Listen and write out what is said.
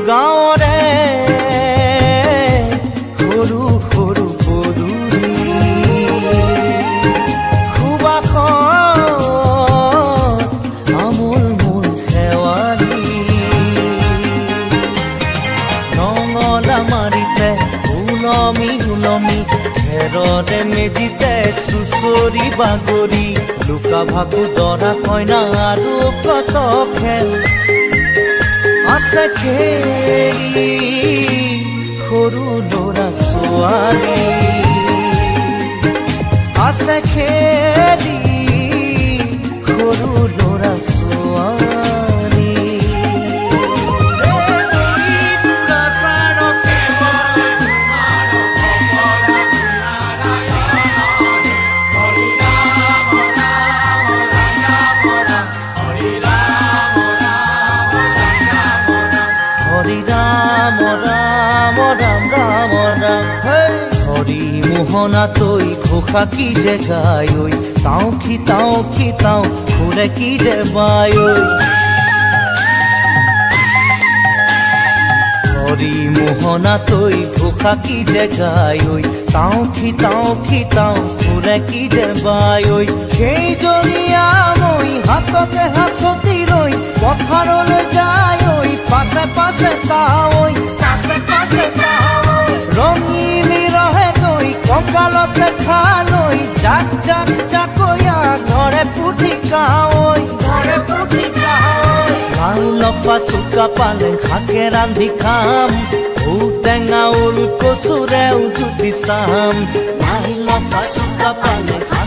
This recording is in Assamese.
গাঁৱৰে সৰু সৰু পদূলি সুবাসত আমোল মোল শেৱালি নঙলা মাৰিতে উলমি উলমি খেৰতে মেজিতে চুচৰি বাগৰি লুকা ভাকু দৰা কইনা আৰু কত খেল আছে খেলি সৰু ল'ৰা ছোৱালী আছে খেলি সৰু ল'ৰা ছোৱালী মোহনা তৈ ঘোষা কি যে গায় তাও খিতাও ঘুরে কি যে বায় হরি মোহনা তৈ ঘোষা কি যে গায় তাও খিতাও ঘুরে কি যে বায় সেই জৰিয়া মই হাততে হাসতি ৰৈ পথাৰলৈ যায় পাছে পাছে তাৱৈ ৰঙিলি ৰহে তৈ কঁকালতে খালৈ জাক জাকৈয়া ঘৰে পুঠি কাৱৈ লাই লফা চুকা পালেং শাকে ৰান্ধি খাম ঔটেঙা ওল কচুৰেও জুতি চাম লাই লফা চুকা পালেং